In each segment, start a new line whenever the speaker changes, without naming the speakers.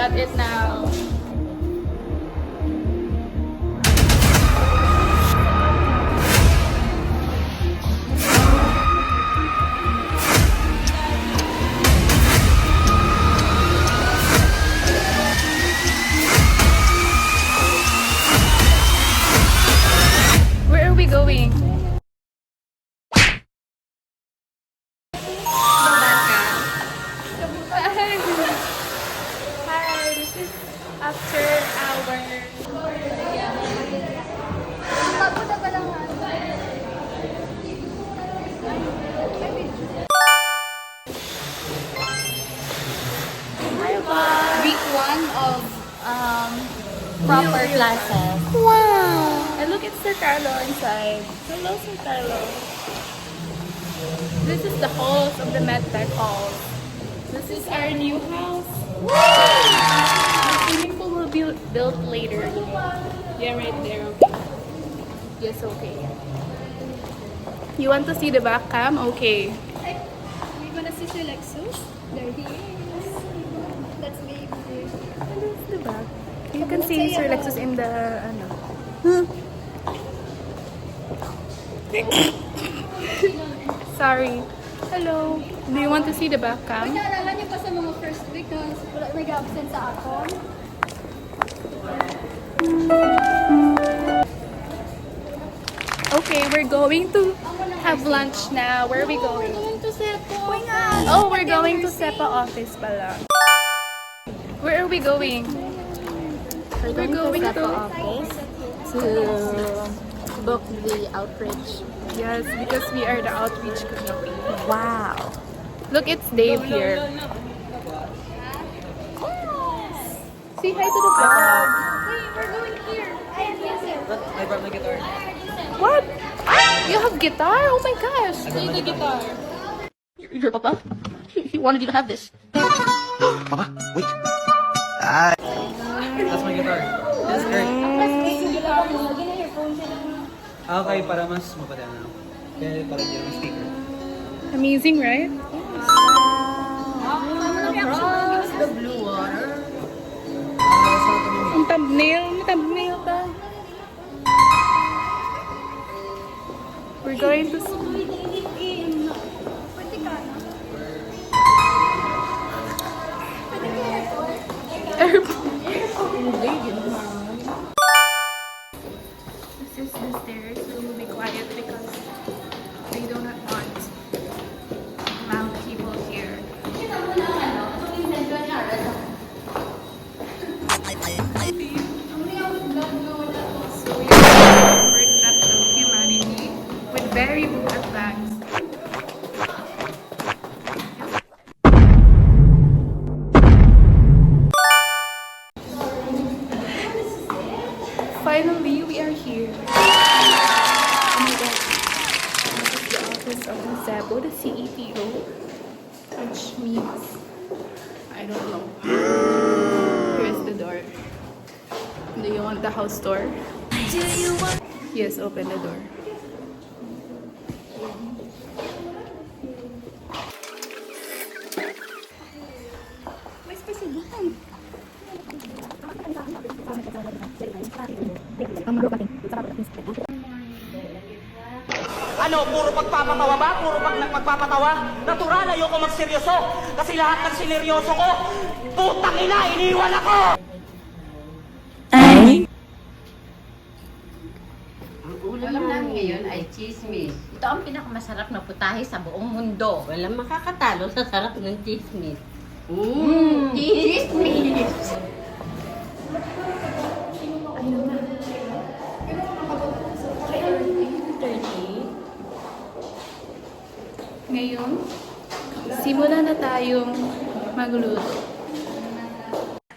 got it now. Where are we going? Hi, this is after our week 1 of proper classes. Wow! And look, it's Sir Carlo inside. Hello, Sir Carlo. This is the halls of the MedTech halls. This is our new house. The swimming pool will be built later. Yeah, right there. Okay. Yes, okay. You want to see the back cam? Okay.
We gonna see Sir Lexus? There he is. That's me.
And that's the back. You can see Sir Lexus in the ano. Sorry. Hello. Do you want to see the back cam?
Naalala niyo pa sa mga first week na wala nag-absent sa akon?
Okay, we're going to have lunch now. Where are we going?
Going to Sepo.
Oh, we're going to SEPA office pala. Where are we going?
We're going to SEPA office to book the outreach.
Yes, because we are the outreach committee.
Wow.
Look, it's Dave here. Say hi to the vlog.
Hey, we're going here.
I brought my guitar.
What? You have guitar? Oh my gosh.
Play the guitar.
Your papa? He wanted you to have this.
Mama, wait. That's my guitar. That's great. Okay, para mas mapadana. Kaya para dyan ang speaker.
Amazing, right?
Across the blue water.
Ang thumbnail. May thumbnail pa. We're going to airport. This is the stairs. We will be quiet because they do not want loud people here. So we are Burden of Humanity with very advanced. Finally, we are here. Oh my god. This is the office of the Cebu, the CEPO, which means, I don't know. Here's the door. Do you want the house tour? Yes, open the door.
May spesigan.
Ano, puro pagpapatawa ba? Puro magpapatawa? Natural, ayoko magseryoso. Kasi lahat ng sineryoso ko, putang ina, iniwan ako!
Ang ulam namin ngayon ay chismis. Ito ang pinakamasarap na putahe sa buong mundo. Walang makakatalo sa sarap ng chismis. Chismis!
Ngayon, simula na tayong magluto.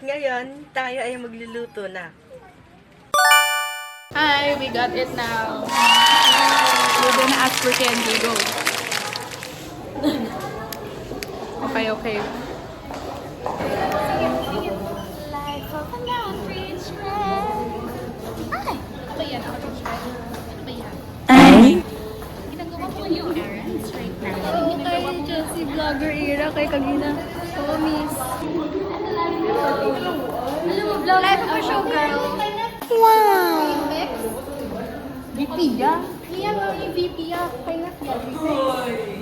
Ngayon, tayo ay magluluto na.
Hi, we got it now. We're gonna ask for candy. Go. Okay, okay.
Life of an outreach man. Ay! Ano ba yan? Outreach man? Ano ba yan? Ginagawa ko yung errands right now. Oo, kay Chelsea Vlogger Era, kay Kagina. Oo, miss. Alam mo, vlog. Life of a showgirl. Wow! VP ya? Iya, may VP ya. Kaya na siya.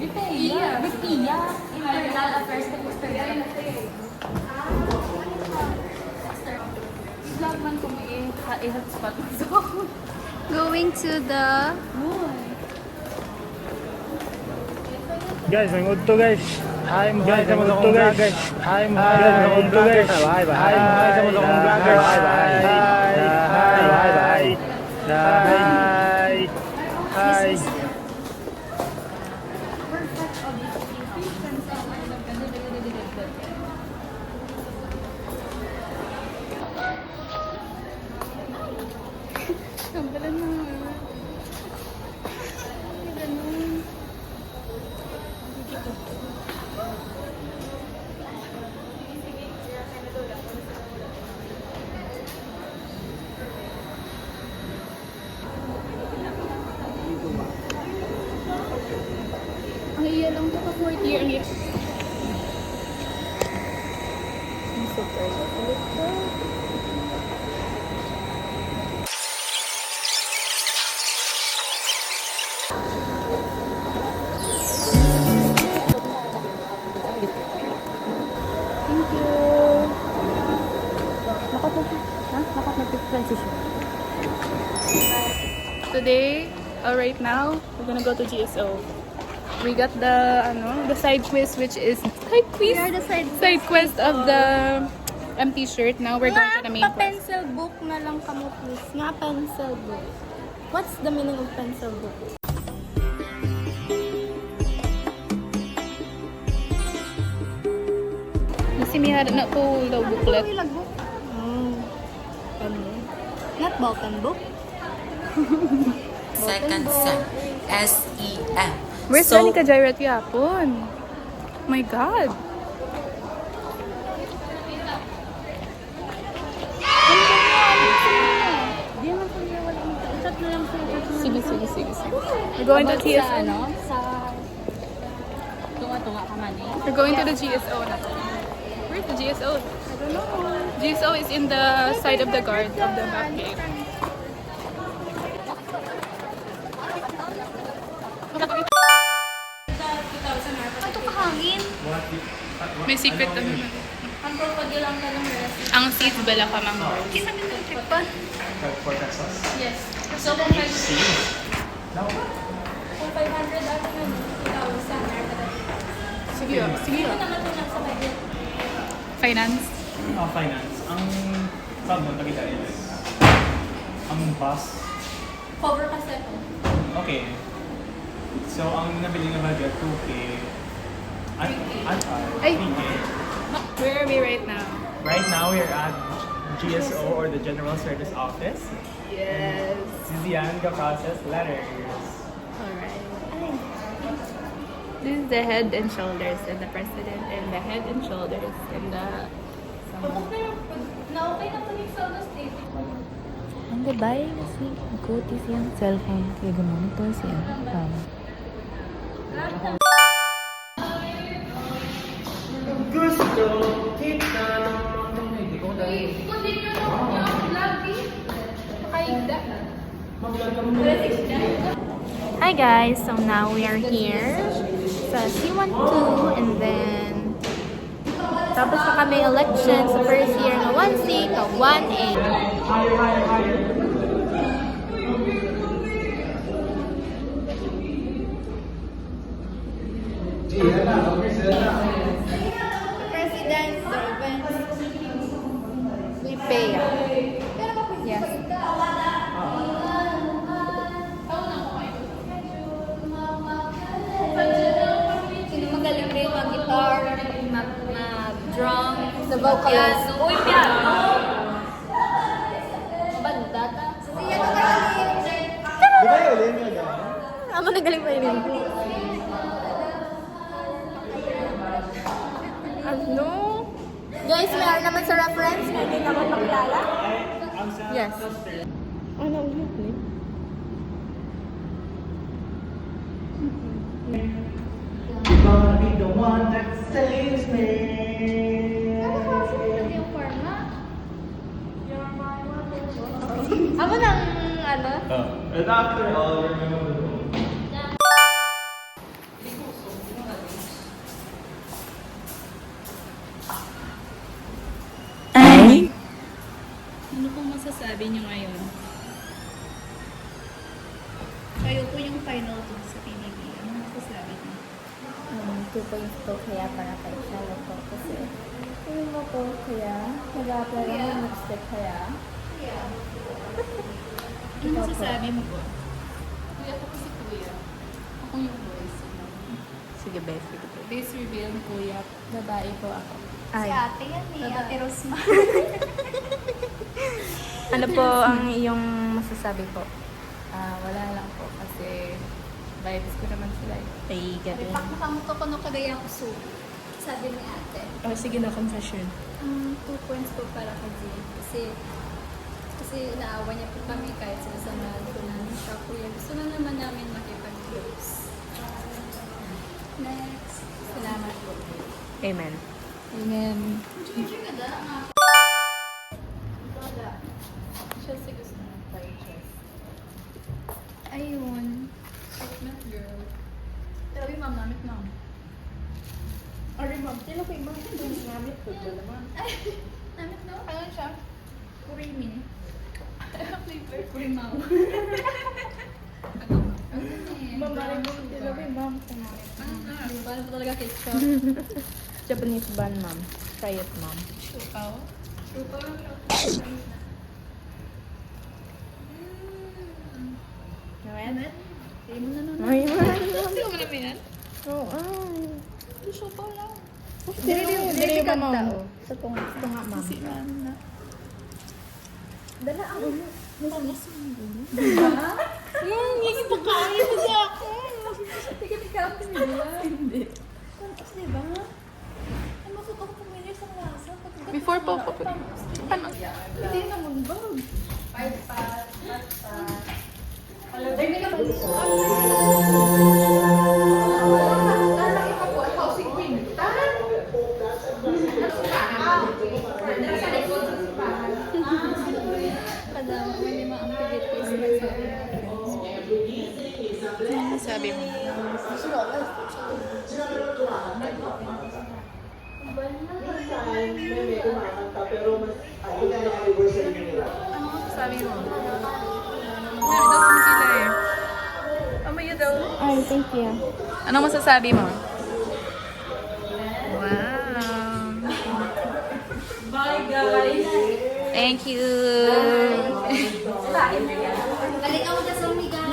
VP ya. VP ya. Internal Affairs Secretary.
Vlog man kung i-hotspot mo. So,
Going to the...
Guys, may mood to guys. Hi, guys, may mood to guys. Hi, guys, may mood to guys. Bye bye. Hi, guys, may mood to guys. Bye bye. Hi. Hi. Hi.
ang iya lang ito pa 4th year. Ang iya. Today, right now, we're gonna go to GSO. We got the side quiz, which is
We are the
side quest of the empty shirt. Now we're going to the main quest.
pencil book na lang kamo, please. Nga pencil book. What's the meaning of pencil book?
Kasi may hada na po the booklet.
book? Not ballpen book?
Second sem. SEM.
Where's
So-
Danica Jairat yapon? My God. Sige. We're going to TSO.
Tunga-tunga ka man eh.
We're going to the GSO na. Where's the GSO? I don't know. GSO is in the side of the guard of the back gate.
Ito kahangin.
May secret na naman. Ang seats bala ka mang guard.
Kisa nito trip pa.
Yes. So kung 500
ata na, 2,000.
Sige. Finance.
Finance. Ang club mo, nakita rin. Ang bus.
Cover kasi po.
Okay. So, ang nabili na budget, 2K.
Ay.
3K.
Where are we right now?
Right now, we're at GSO or the General Service Office.
Yes.
Sizian ka process letters.
Alright. This is the head and shoulders and the president and the head and shoulders and the
Na-okay na po yung solo state.
Ang gabay kasi nagkuti siyang cellphone kaya gumanto siya.
Hi guys, so now we are here sa C12 and then tapos na kami election sa first year na 1C ka 1A. President Servants Lipea. Yes. Sino magaling rin mag-guitar, mag-drum, sa vocalist. Uy, piano! Banda ta. Siya na magaling.
Di ba yun yun yun?
Amo nagaling pa yun.
ano?
Guys, meron naman sa reference na hindi naman makilala.
Yes.
Ano ulit eh?
You're gonna be the one that saves me.
Ako ng ano?
And after all, remember the rule.
Ano pong masasabi niyo ngayon? Kayo po yung final dun sa PBB. Ano masasabi niyo?
2 points po kaya para kay Charlotte po. Kasi, tingin mo po kaya, nag-apply ako ng next step kaya.
Ano masasabi mo po?
Kuya ko kasi kuya. Ako yung boys.
Sige, best. Sige, best.
Base reveal, kuya. Babae po ako.
Ay.
Ate yan eh. Ate Rosma.
Ano po ang iyong masasabi po?
Wala lang po kasi vibes ko naman sila.
Ay, gabi.
Nakamuto ko no kagaya ko so. Sabi ni ate.
Oh, sige na, confession.
2 points po para kay Jay. Kasi naawa niya po kami kahit sinasamahan po namin siya. Kuya, gusto na naman namin makipag-close. Next. Salamat po.
Amen.
Amen.
Chelsea gusto na tayo, Chelsea. Ayun. Segment girl. Pero yung ma'am, namit ma'am. Or ma'am, tila ko yung ma'am. Namit po ba naman? Ay, namit no? Ano siya? Kurimi. Flavor kurimaw. Ma'am, narin mo tila ko yung ma'am. Paano po talaga ketchup?
Japanese bun, ma'am. Try it, ma'am.
Chupaw.
Super.
Nawet?
Hindi mo na nun.
Ay, man.
Hindi ko naman yan.
Oo.
Chupaw lang.
Dili ka, ma'am. Ito nga, ma'am.
Si Anna.
Dala ang ulo.
Hindi pa kaya sa ako.
Tika-tika ako nila. Hindi. Tapos diba? Ay, masuot ako pumili sa lasa.
Before po ako. Ano?
Hindi naman ba?
Sabi mo. Ano sabi mo? Nga, doon sila eh. Amaya daw.
Ay, thank you.
Anong masasabi mo? Wow.
Bye, guys!
Thank you.
Balik ako sa Sumiga.